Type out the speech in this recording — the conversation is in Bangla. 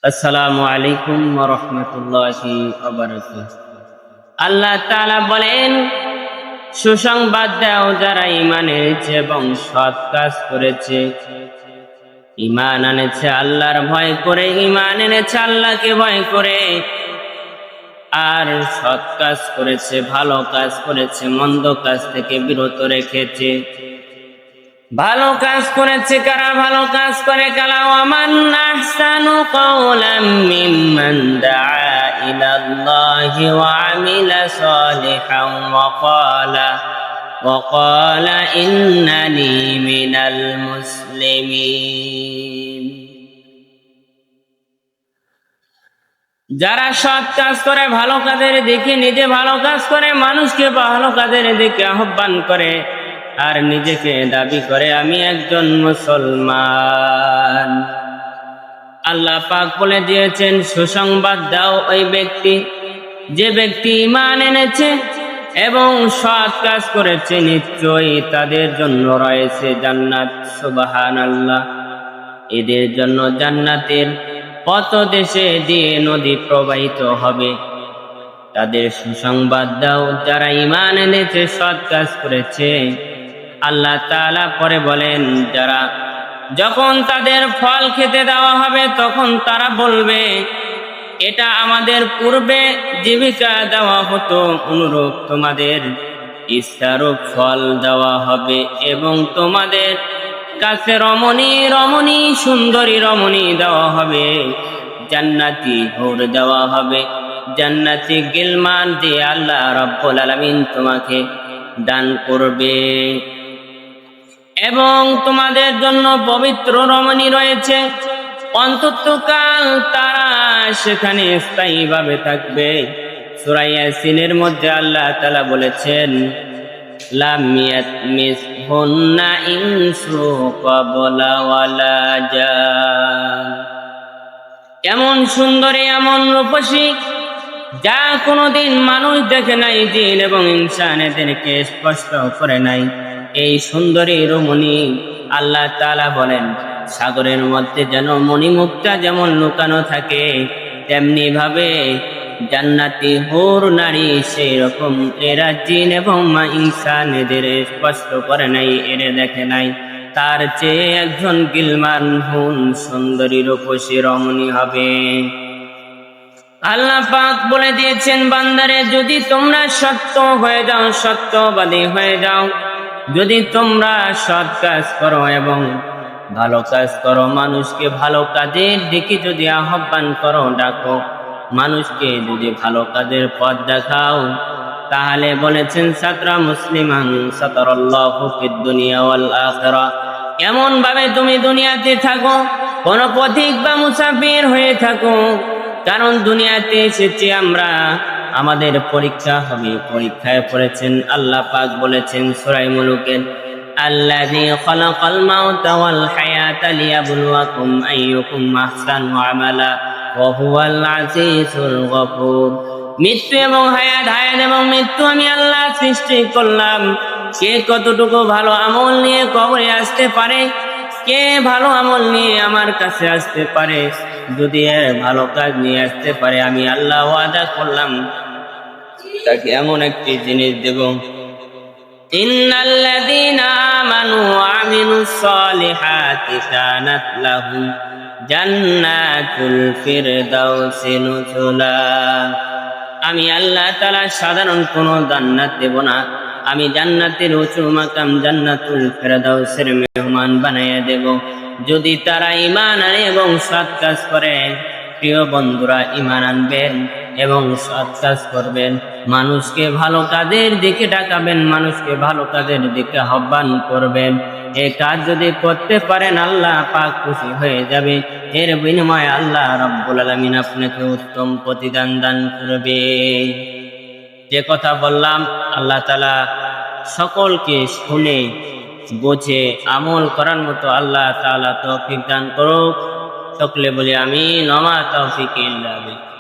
আসসালামু আলাইকুম ওয়া রাহমাতুল্লাহি ওয়া বারাকাতুহু। আল্লাহ তাআলা বলেন, সুসংবাদ দাও যারা ঈমান এনেছে এবং সৎ কাজ করেছে। ঈমান এনেছে আল্লাহর ভয় করে, ঈমান এনেছে আল্লাহকে ভয় করে, আর সৎ কাজ করেছে, ভালো কাজ করেছে, মন্দ কাজ থেকে বিরত রেখেছে। ভালো কাজ করেছে কারা? ভালো কাজ করে কারা? ওয়ামান আহসানু কাওলাম মিম্মান দাআ ইলাল্লাহি ওয়া আমিলা সালিহান ওয়া ক্বালা ইন্নানি মিনাল মুসলিমিন। যারা সৎ কাজ করে, ভালো কাজের দিকে নিজে ভালো কাজ করে, মানুষকে ভালো কাজের দিকে আহ্বান করে, আর নিজেকে দাবি করে আমি একজন মুসলমান। আল্লাহ পাক বলে দিয়েছেন, সুসংবাদ দাও ওই ব্যক্তি, যে ব্যক্তি ঈমান এনেছে এবং সৎ কাজ করেছে, নিশ্চয়ই তাদের জন্য রয়েছে জান্নাত। সুবহানাল্লাহ। এদের জন্য জান্নাতের পথদেশে দিয়ে নদী প্রবাহিত হবে। তাদের সুসংবাদ দাও যারা ঈমান এনেছে, সৎ কাজ করেছে। আল্লাহ তাআলা পরে বলেন, যারা যখন তাদের ফল খেতে দেওয়া হবে তখন তারা বলবে, এটা আমাদের পূর্বে জীবিকা দেওয়া হতো, অনুরূপ তোমাদের ইচ্ছারূপ ফল দেওয়া হবে এবং তোমাদের কাছে রমণী রমণী সুন্দরী রমণী দেওয়া হবে, জান্নাতি হুর দেওয়া হবে, জান্নাতি গিলমান দিয়ে আল্লাহ রাব্বুল আলামিন তোমাকে দান করবে। এবং তোমাদের জন্য পবিত্র রমণী রয়েছে, অন্ততকাল তারা সেখানে স্থায়ীভাবে থাকবে। সূরা ইয়াসিনের মধ্যে আল্লাহ তাআলা বলেছেন, লাম ইয়াতমিসহুন্না ইনসু ক্বাবলা ওয়ালা জান। এমন সুন্দরী, এমন রূপসী, যা কোনোদিন মানুষ দেখে নাই, জিন এবং ইনসান এদেরকে স্পষ্ট করে নাই, এই সুন্দরী রমণী আল্লাহ তাআলা বলেন, সাগরের মধ্যে যেন মণিমুক্তা যেমন লুকানো থাকে, তেমনি ভাবে জান্নাতি হুর নারী সেই রকম এরা জিন এবং ইনসান এদের স্পষ্ট করে নাই, এরা দেখে নাই। তার চেয়ে একজন গিলমান হুন সুন্দরী রূপসী রমণী হবে। আল্লাহ পাক বলে দিয়েছেন, বান্দারে, যদি তোমরা সত্য হয়ে যাও, সত্যবাদী হয়ে যাও, যদি তোমরা সৎ কাজ করো এবং ভালো কাজ করো, মানুষকে ভালো কাজের দিকে যদি আহ্বান করো, ডাকো, মানুষকে যদি ভালো কাজের পথ দেখাও, তাহলে বলেছেন, সাতরা মুসলিমান সাতারাল্লাহু ফিদ দুনিয়া ওয়াল আখিরাহ। এমন ভাবে তুমি দুনিয়াতে থাকো, কোন পথিক বা মুসাফির হয়ে থাকো, কারণ দুনিয়াতে এসেছি আমরা, আমাদের পরীক্ষা হবে। পরীক্ষায় পড়েছেন আল্লাহ পাক বলেছেন সূরা মুলুকের, আল্লাযী খালাকাল মাউতা ওয়াল হায়াতা লিয়াবলুয়াকুম আইয়ুকুম আহসানু আমালা ওয়া হুয়াল আজিজুল গফুর। মৃত্যু এবং হায়াত, হায়াত এবং মৃত্যু আমি আল্লাহ সৃষ্টি করলাম। কে কতটুকু ভালো আমল নিয়ে কবরে আসতে পারে, কে ভালো আমল নিয়ে আমার কাছে আসতে পারে, যদি ভালো কাজ নিয়ে আসতে পারে, আমি আল্লাহ ওয়াদা করলাম তাকে এমন একটি জিনিস দেব, ইন্নাল্লাযীনা আমানু ওয়া আমিলুস সালিহাতি কানাত লাহুম জান্নাতুল ফিরদাউসি নুজুলা। আমি আল্লাহ তাআলা সাধারণ কোনো জান্নাত দেব না, আমি জান্নাতের উঁচু মাকাম জান্নাতুল ফিরদাউসের মেহমান বানাইয়া দেব, যদি তারা ঈমান আনে এবং সৎ কাজ করে। প্রিয় বন্ধুরা, ঈমান আনবেন এবং সৎ কাজ করবেন, মানুষকে ভালো কাজের দিকে ডাকাবেন, মানুষকে ভালো কাজের দিকে আহ্বান করবেন। এই কাজ যদি করতে পারেন, আল্লাহ পাক খুশি হয়ে যাবে। এর বিনিময়ে আল্লাহ রাব্বুল আলামিন আপনাকে উত্তম প্রতিদান দান করবে। যে কথা বললাম, আল্লাহ তাআলা সকলকে শুনে বুঝে আমল করার মতো আল্লাহ তাআলা তৌফিক দান করুক। সকলে বলি আমিন। ওয়া মা তাওফীকি ইল্লা বিল্লাহ।